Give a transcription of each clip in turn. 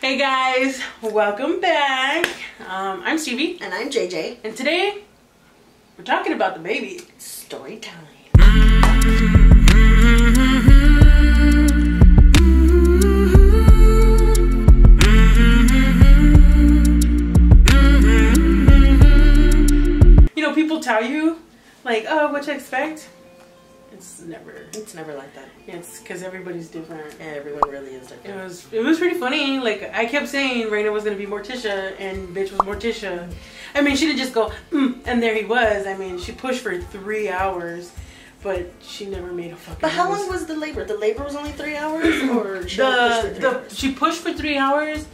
Hey guys, welcome back. I'm Stevie. And I'm JayJay. And today, we're talking about the baby. Story time. You know, people tell you, like, oh, what to expect? It's never like that. It's because everybody's different. Yeah, everyone really is different. It was pretty funny. Like, I kept saying Raina was gonna be Morticia, and bitch was Morticia. I mean, she didn't just go, and there he was. I mean, she pushed for 3 hours, but she never made a fucking. But how long was the labor? The labor was only 3 hours, or she pushed for 3 hours.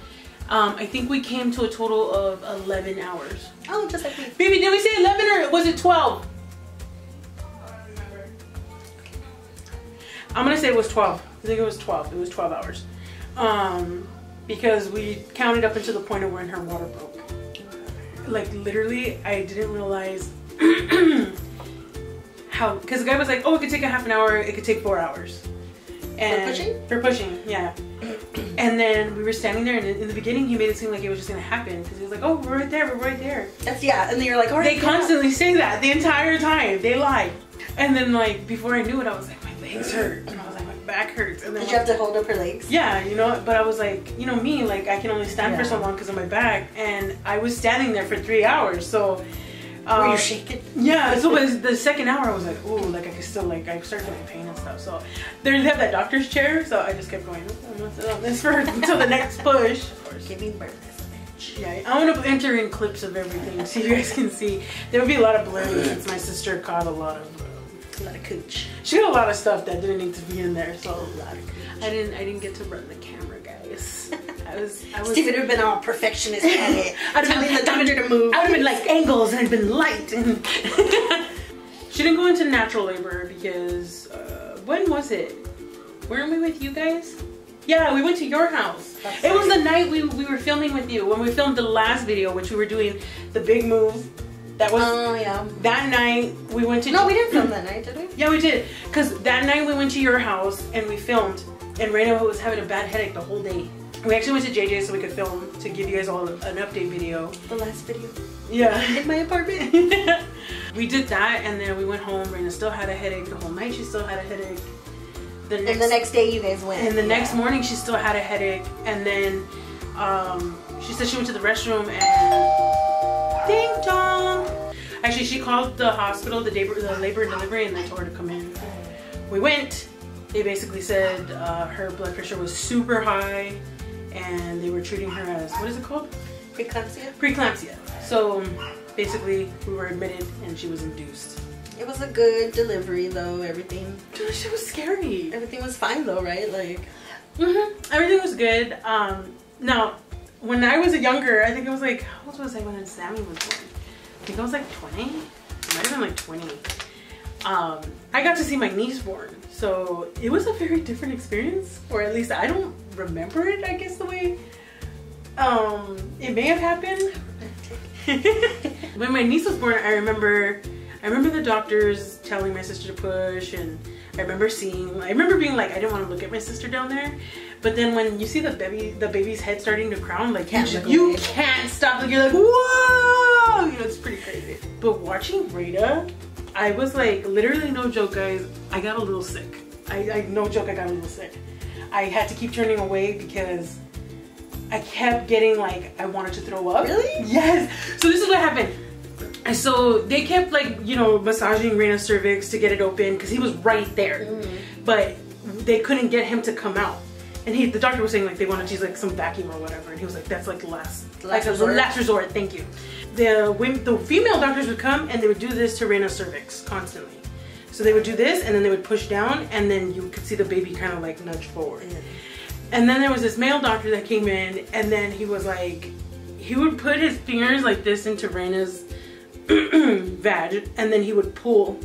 I think we came to a total of 11 hours. Oh, just like me. Baby, did we say 11 or was it 12? I'm gonna say it was 12. I think it was 12. It was 12 hours. Because we counted up until the point of when her water broke. Like, literally, I didn't realize how, because the guy was like, oh, it could take a half an hour, it could take 4 hours. And for pushing? For pushing, yeah. And then we were standing there, and in the beginning, he made it seem like it was just gonna happen, because he was like, oh, we're right there, we're right there. That's, yeah, and then you're like, all right. They constantly say that the entire time. They lie. And then, like, before I knew it, I was like, my legs hurt. And I was like, my back hurts. And then, did you have to hold up her legs? Yeah, you know, but I was like, you know me, like, I can only stand for so long because of my back. And I was standing there for 3 hours, so. Were you shaking? Yeah, so the second hour, I was like, ooh, like, I could still, like, I started feeling pain and stuff. So they have that doctor's chair, so I just kept going, I'm gonna sit on this for until the next push. Giving birth. Yeah, I want to enter in clips of everything so you guys can see. There would be a lot of blurry since my sister caught a lot of cooch. She got a lot of stuff that didn't need to be in there, so a lot of cooch. I didn't get to run the camera, guys. I was Steve would have been all perfectionist at it. Telling the doctor to move. I would have been like angles and it'd been light. And she didn't go into natural labor because when was it? Weren't we with you guys? Yeah, we went to your house. It was the night we were filming with you, when we filmed the last video, which we were doing the big move. That was, oh yeah. That night we went to. No, we didn't film that night, did we? Yeah, we did. Because that night we went to your house and we filmed, and Raina was having a bad headache the whole day. We actually went to JayJay so we could film to give you guys all an update video. The last video. Yeah. In my apartment. We did that, and then we went home. Raina still had a headache the whole night. She still had a headache. And the next day you guys went. And the next morning she still had a headache, and then she said she went to the restroom and ding dong. Actually, she called the hospital, the labor and delivery, and they told her to come in. We went. They basically said her blood pressure was super high, and they were treating her as, what is it called? Preeclampsia. Preeclampsia. So basically, we were admitted, and she was induced. It was a good delivery, though. Everything. Dude, that shit was scary. Everything was fine, though, right? Like. Everything was good. Now, when I was younger, I think it was like, how old was I when Sammy was born? I think I was like 20. It might have been like 20. I got to see my niece born, so it was a very different experience, or at least I don't remember it, I guess, the way it may have happened. When my niece was born, I remember the doctors telling my sister to push, and I remember being like, I didn't want to look at my sister down there. But then when you see the baby's head starting to crown, like, you can't stop. Like, you're like, whoa! You know, it's pretty crazy. But watching Raina, I was like, literally, no joke, guys, I got a little sick. No joke, I got a little sick. I had to keep turning away because I kept getting like, I wanted to throw up. Really? Yes. So this is what happened. And so they kept, like, you know, massaging Raina's cervix to get it open because he was right there. But they couldn't get him to come out. And the doctor was saying, like, they wanted to use like some vacuum or whatever, and he was like, that's like the last resort, thank you. The female doctors would come and they would do this to Raina's cervix constantly. So they would do this, and then they would push down, and then you could see the baby kind of like nudge forward. And then there was this male doctor that came in, and then he was like, he would put his fingers like this into Raina's vag, and then he would pull.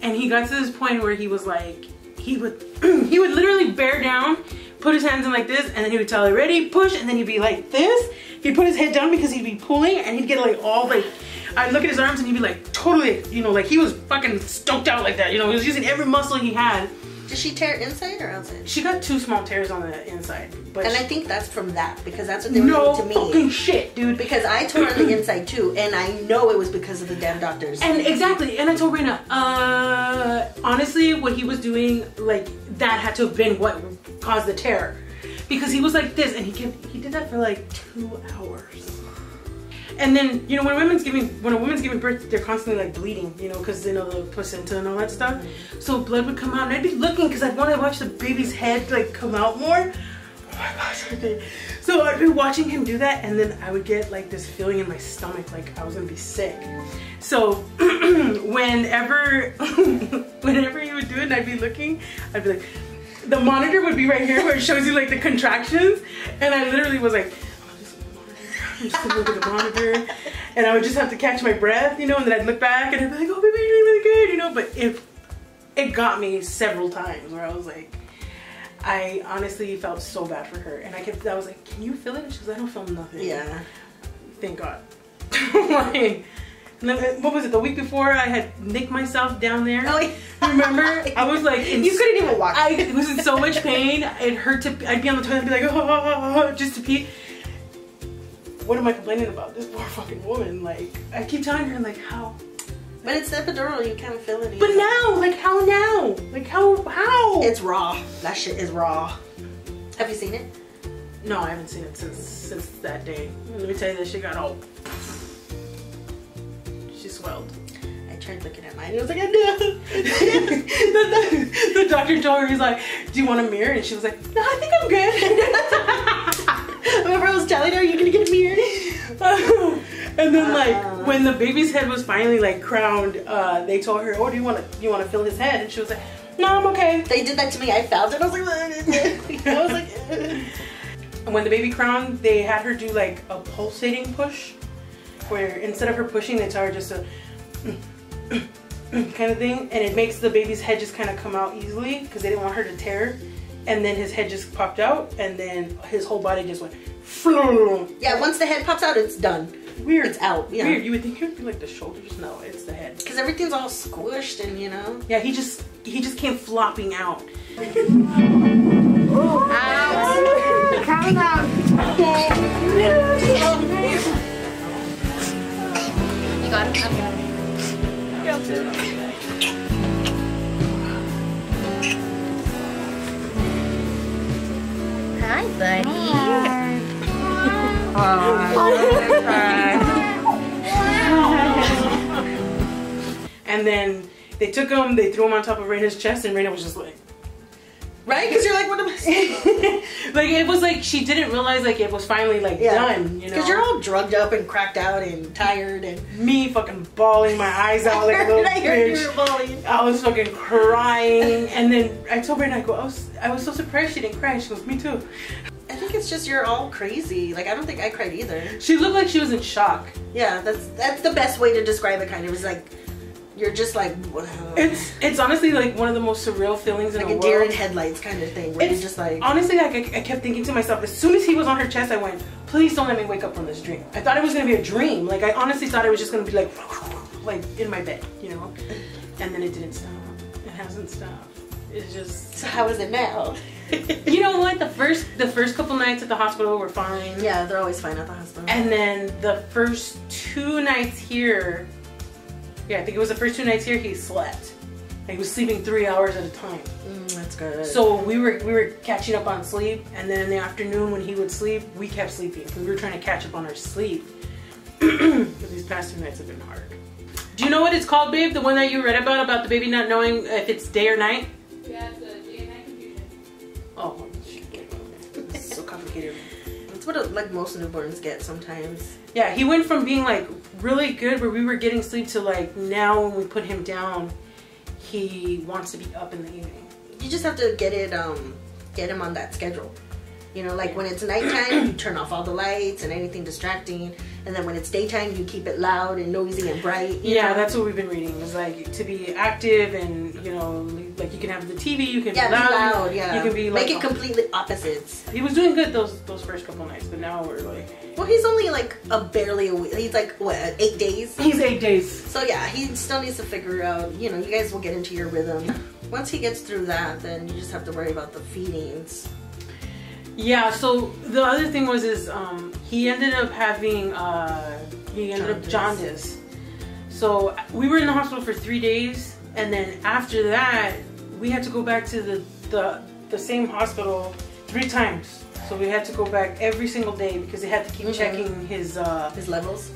And he got to this point where he was like, he would literally bear down, put his hands in like this, and then he would tell her, ready, push, and then he'd be like this. He'd put his head down because he'd be pulling, and he'd get like all like, I'd look at his arms and he'd be like totally, you know, like he was fucking stoked out like that, you know, he was using every muscle he had. Did she tear inside or outside? She got 2 small tears on the inside. But and I think that's from that, because that's what they were doing to me. No fucking shit, dude. Because I tore on the inside too, and I know it was because of the damn doctors. And exactly, and I told Raina, honestly, what he was doing, like, that had to have been what caused the tear. Because he was like this, and he did that for like 2 hours. And then, you know, when a woman's giving birth, they're constantly like bleeding, you know, because, you know, the placenta and all that stuff. So blood would come out, and I'd be looking because I'd want to watch the baby's head like come out more. Oh my gosh. So I'd be watching him do that, and then I would get like this feeling in my stomach like I was gonna be sick. So whenever he would do it and I'd be looking, I'd be like, the monitor would be right here where it shows you like the contractions, and I literally was like, I'm just gonna look at the monitor, and I would just have to catch my breath, you know, and then I'd look back and I'd be like, oh baby, you're doing really good, you know. But it got me several times where I was like, I honestly felt so bad for her, and I was like, can you feel it? And she goes, I don't feel nothing. Yeah. Thank God. Like, and then, what was it, the week before I had nicked myself down there? Oh, yeah. Remember? I was like, you couldn't even walk. I was in so much pain. It hurt I'd be on the toilet and be like, oh, just to pee. What am I complaining about? This poor fucking woman. Like, I keep telling her, like, how? But it's epidural, you can't feel it. But now, like, how now? Like, how? It's raw. That shit is raw. Have you seen it? No, I haven't seen it since that day. Let me tell you, that shit got all. She swelled. I tried looking at mine. It was like, I know. The doctor told her, he's like, do you want a mirror? And she was like, no, I think I'm good. Remember I was telling her, you're gonna get a mirror? And then like when the baby's head was finally like crowned, they told her, oh, do you want to feel his head? And she was like, no, I'm okay. They did that to me. I felt it. I was like, I was like. And when the baby crowned, they had her do like a pulsating push, where instead of her pushing, they tell her just a kind of thing, and it makes the baby's head just kind of come out easily because they didn't want her to tear. And then his head just popped out, and then his whole body just went. Yeah, once the head pops out, it's done. Weird. It's out. Yeah. Weird. You would think it would be like the shoulders. No, it's the head. Because everything's all squished, and you know. Yeah, he just came flopping out. Out. Coming out. You got it. Hi, buddy. And then they took him, they threw him on top of Raina's chest, and Raina was just like, right? Because you're like, what am I saying? Like, it was like she didn't realize like it was finally like done, you know? Because you're all drugged up and cracked out and tired, and me fucking bawling my eyes out like a little bitch. You were bawling. I was fucking crying, and then I told Raina, I was so surprised she didn't cry. She goes, me too. I think it's just you're all crazy. Like, I don't think I cried either. She looked like she was in shock. Yeah, that's the best way to describe it. Kind of, it's like you're just like, wow. It's honestly like one of the most surreal feelings in the world. Like a deer in headlights kind of thing. Where you're just like, honestly, like I kept thinking to myself, as soon as he was on her chest, I went, please don't let me wake up from this dream. I thought it was gonna be a dream. Like, I honestly thought it was just gonna be like in my bed, you know. And then it didn't stop. It hasn't stopped. It's just. So how is it now? You know what? The first couple nights at the hospital were fine. Yeah, they're always fine at the hospital. And then the first 2 nights here, yeah, I think it was the first 2 nights here, he slept. He was sleeping 3 hours at a time. That's good. So we were catching up on sleep, and then in the afternoon when he would sleep, we kept sleeping because we were trying to catch up on our sleep. But these past 2 nights have been hard. Do you know what it's called, babe? The one that you read about the baby not knowing if it's day or night? Yeah, it's a day and night confusion. Oh, it's so complicated. That's what like most newborns get sometimes. Yeah, he went from being like really good where we were getting sleep to like now when we put him down, he wants to be up in the evening. You just have to get him on that schedule. You know, like when it's nighttime, you turn off all the lights and anything distracting. And then when it's daytime, you keep it loud and noisy and bright. Yeah, that's what we've been reading. Is like to be active and, you know, like you can have the TV, you can be loud. Yeah, you can be like, make it completely opposites. He was doing good those first couple nights, but now we're like. Well, he's only like barely a week. He's like what, 8 days? He's 8 days. So yeah, he still needs to figure out. You know, you guys will get into your rhythm. once he gets through that, then you just have to worry about the feedings. Yeah, so the other thing was he ended up having jaundice. So we were in the hospital for 3 days, and then after that we had to go back to the same hospital 3 times. So we had to go back every single day because they had to keep checking his levels,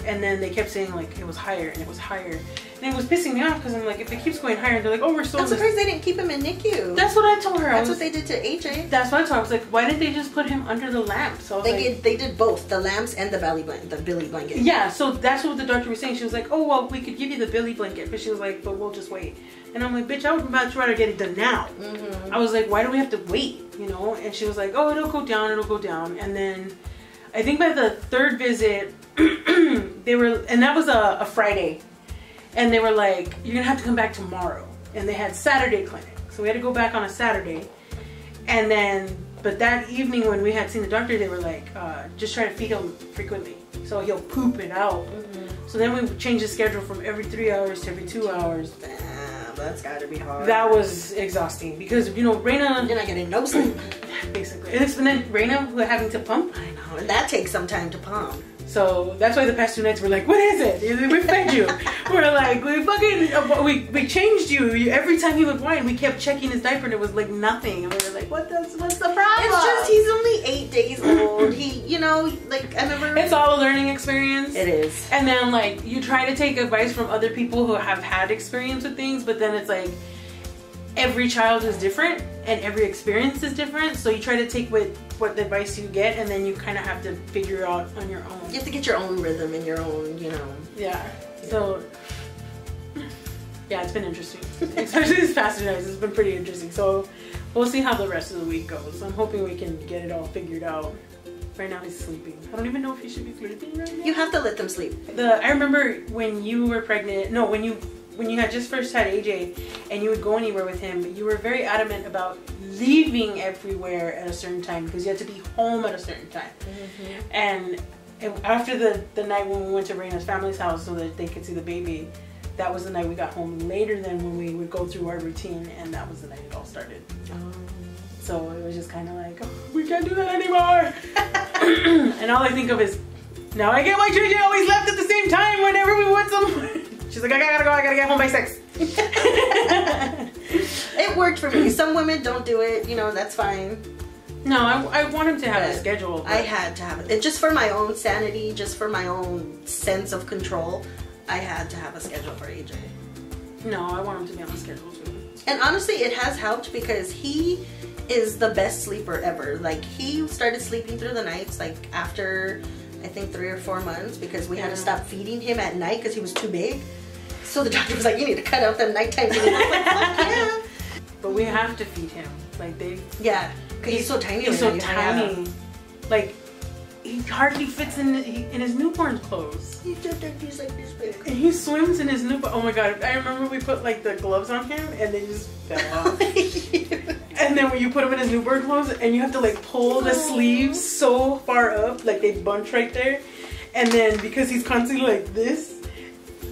and then they kept saying like it was higher and it was higher, and it was pissing me off because I'm like, if it keeps going higher, they're like, oh, we're still. I'm surprised they didn't keep him in NICU. That's what I told her. That's what they did to AJ. That's what I told her. I was like, why didn't they just put him under the lamp? So they did both the lamps and the Billy blanket. Yeah, so that's what the doctor was saying. She was like, oh well, we could give you the Billy blanket, but she was like, but we'll just wait. And I'm like, bitch, I would much rather get it done now. I was like, why do we have to wait? You know? And she was like, oh, it'll go down. And then I think by the 3rd visit, and that was a Friday, and they were like, you're gonna have to come back tomorrow. And they had Saturday clinic, so we had to go back on a Saturday. And then, but that evening when we had seen the doctor, they were like, just try to feed him frequently, so he'll poop it out. So then we changed the schedule from every 3 hours to every 2 hours. That's gotta be hard. That was exhausting because, you know, Raina... You're not getting no sleep. Basically. And then Raina having to pump. I know, and that takes some time to pump. So that's why the past 2 nights we're like, what is it? We fed you. We're like, we changed you. Every time he would whine, we kept checking his diaper and it was like nothing. And we were like, what's the problem? It's just, he's only 8 days old. He, you know, like, I remember. It's all a learning experience. It is. And then like, you try to take advice from other people who have had experience with things, but then it's like, every child is different and every experience is different. So you try to take what the advice you get, and then you kind of have to figure it out on your own. You have to get your own rhythm and your own, you know. Yeah. So, yeah, it's been interesting. Especially this past 2 nights, it's been pretty interesting. So, we'll see how the rest of the week goes. I'm hoping we can get it all figured out. Right now he's sleeping. I don't even know if he should be sleeping right now. You have to let them sleep. I remember when you were pregnant, no, when you had just first had AJ and you would go anywhere with him, you were very adamant about leaving everywhere at a certain time because you had to be home at a certain time. And after the night when we went to Raina's family's house so that they could see the baby, that was the night we got home later than when we would go through our routine, and that was the night it all started. So it was just kind of like, oh, we can't do that anymore. And all I think of is, now I get why JayJay always left at the same time whenever we went somewhere. She's like, I gotta go, I gotta get home by 6. It worked for me. Some women don't do it, you know, that's fine. No, I want him to have a schedule. I had to have it. Just for my own sanity, just for my own sense of control, I had to have a schedule for AJ. No, I want him to be on the schedule too. And honestly, it has helped because he is the best sleeper ever. Like, he started sleeping through the nights, like, after, I think, 3 or 4 months because we had to stop feeding him at night because he was too big. So the doctor was like, you need to cut out them nighttime feeding. I was like, fuck yeah. But we have to feed him. Like, yeah, because he's so tiny. He's so tiny. Like, he hardly fits in his newborn clothes. He's like this big. And he swims in his newborn. Oh my god! I remember we put like the gloves on him, and they just fell off. And then when you put him in his newborn clothes, and you have to like pull the sleeves so far up, like they bunch right there. And then because he's constantly like this,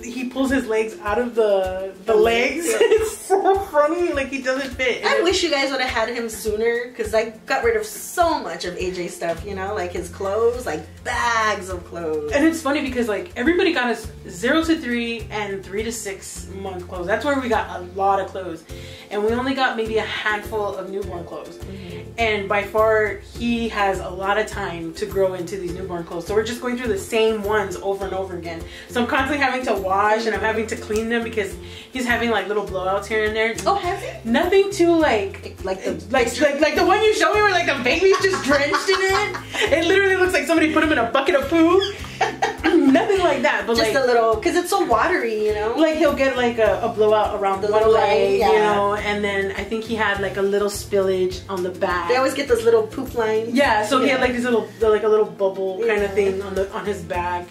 he pulls his legs out of the legs. It's so funny, like he doesn't fit. I wish you guys would have had him sooner because I got rid of so much of AJ stuff, you know, like his clothes, like bags of clothes. And it's funny because like everybody got us 0 to 3 and 3 to 6 month clothes. That's where we got a lot of clothes. And we only got maybe a handful of newborn clothes. And by far, he has a lot of time to grow into these newborn clothes. So we're just going through the same ones over and over again. So I'm constantly having to wash and I'm having to clean them because he's having like little blowouts here and there. Oh, has he? Nothing too like the one you showed me where like the baby's just drenched in it. It literally looks like somebody put him in a bucket of poo. Nothing like that, but just like a little, because it's so watery, you know. Like he'll get like a blowout around the one leg, yeah. you know, and then I think he had like a little spillage on the back. They always get those little poop lines. Yeah, so he had like these little, like a little bubble kind of thing on his back,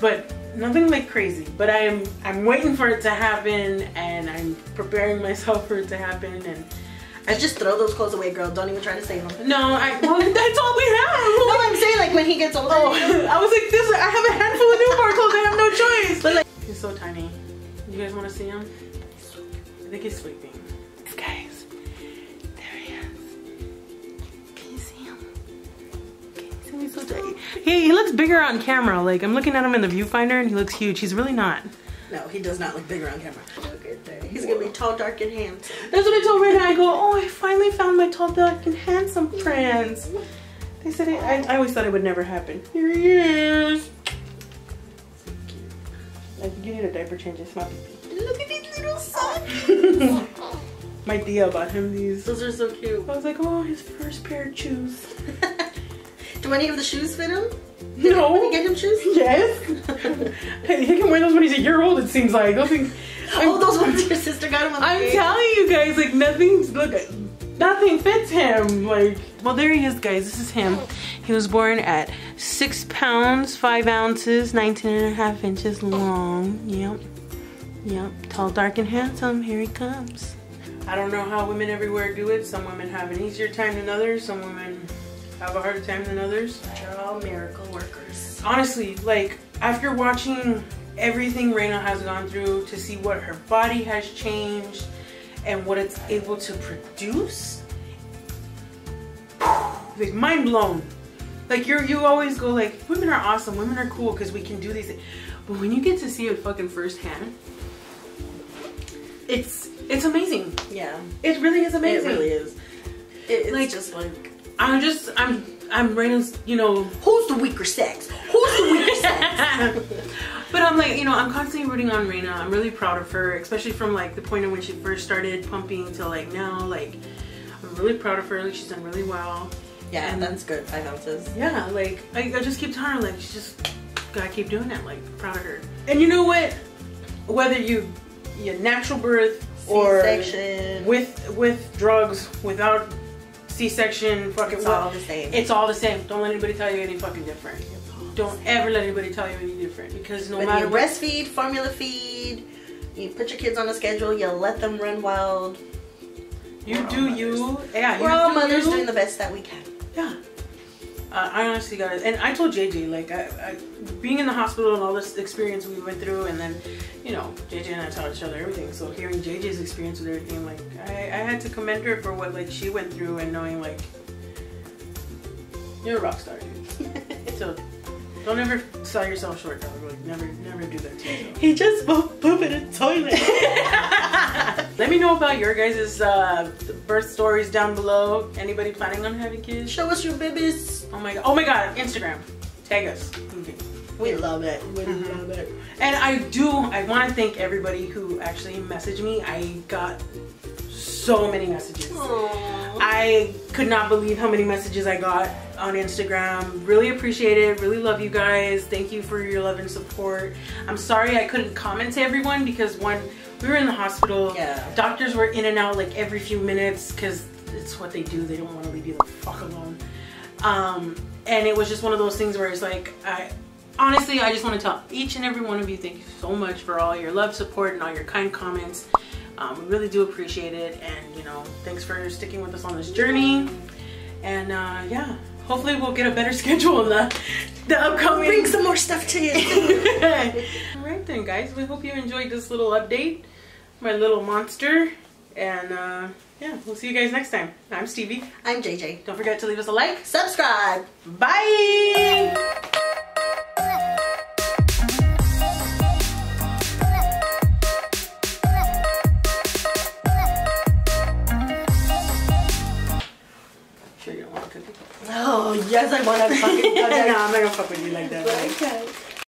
but nothing like crazy. But I'm waiting for it to happen, and I'm preparing myself for it to happen, and. I just throw those clothes away, girl. Don't even try to save them. No, that's all we have. No, I'm saying like when he gets older. Oh, I was like this. I have a handful of newborn clothes. I have no choice. But like, he's so tiny. You guys want to see him? I think he's sleeping. so tiny. He looks bigger on camera. Like, I'm looking at him in the viewfinder and he looks huge. He's really not. No, he does not look bigger on camera. Look at that. He's gonna be tall, dark, and handsome. That's what I told Raina. I go, oh, I finally found my tall, dark, and handsome prince. They said I always thought it would never happen. Here he is. So cute. I think you need a diaper change. It's not baby. Look at these little socks. My Dia bought him these. Those are so cute. I was like, oh, his first pair of shoes. Do any of the shoes fit him? No. Did you get him shoes? Yes. He can wear those when he's a year old, it seems like. Those things, those ones your sister got him on the I'm day. telling you guys, like, nothing fits him. Like, well, there he is, guys. This is him. He was born at 6 pounds, 5 ounces, 19.5 inches long. Yep. Yep. Tall, dark, and handsome. Here he comes. I don't know how women everywhere do it. Some women have an easier time than others. Some women have a harder time than others. They're all miracle workers. Honestly, like, after watching everything Raina has gone through, to see what her body has changed and what it's able to produce, like, mind blown. Like, you always go like, women are awesome, women are cool because we can do these things. But when you get to see it fucking firsthand, it's amazing. Yeah. It really is amazing. It really is. It's like, just like, I'm Raina's, you know, who's the weaker sex? Who's the weaker sex? but I'm like, you know, I'm constantly rooting on Raina. I'm really proud of her, especially from like the point of when she first started pumping to like now. Like, I'm really proud of her. Like, she's done really well. Yeah, and that's good. 5 ounces. Yeah, like I just keep telling her, like, she just gotta keep doing it. Like, proud of her. And you know what? Whether you natural birth or C-section, with drugs, without C-section, fucking, it's all the same. It's all the same. Don't let anybody tell you any fucking different. Don't ever let anybody tell you any different, because no matter you what, breastfeed, formula feed, you put your kids on a schedule, you let them run wild. you do you. Yeah, We're all mothers you. doing the best that we can. Yeah. I honestly got it. And I told JayJay, like, I being in the hospital and all this experience we went through, and then, you know, JayJay and I taught each other everything. So hearing JayJay's experience with everything, like, I had to commend her for what, like, she went through, and knowing, like, you're a rock star, dude. So don't ever sell yourself short, dog. Like, never do that to yourself. He just pooped in the toilet. Let me know about your guys' birth stories down below. Anybody planning on having kids? Show us your babies. Oh my god, Instagram. Tag us. Okay. We love it. We love it. And I want to thank everybody who actually messaged me. I got so many messages. Aww. I could not believe how many messages I got on Instagram. Really appreciate it. Really love you guys. Thank you for your love and support. I'm sorry I couldn't comment to everyone, because when we were in the hospital, doctors were in and out like every few minutes, because it's what they do. They don't want to leave you the fuck alone. And it was just one of those things where it's like, honestly, I just want to tell each and every one of you, thank you so much for all your love, support, and all your kind comments. We really do appreciate it, and, you know, thanks for sticking with us on this journey. And yeah, hopefully we'll get a better schedule in the upcoming. Bring some more stuff to you. Alright then, guys, we hope you enjoyed this little update, my little monster. And yeah, we'll see you guys next time. I'm Stevie. I'm JayJay. Don't forget to leave us a like. Subscribe. Bye! Sure you don't want a cookie? Oh, yes, I want to fucking. No, I'm not gonna fuck with you like that. Okay.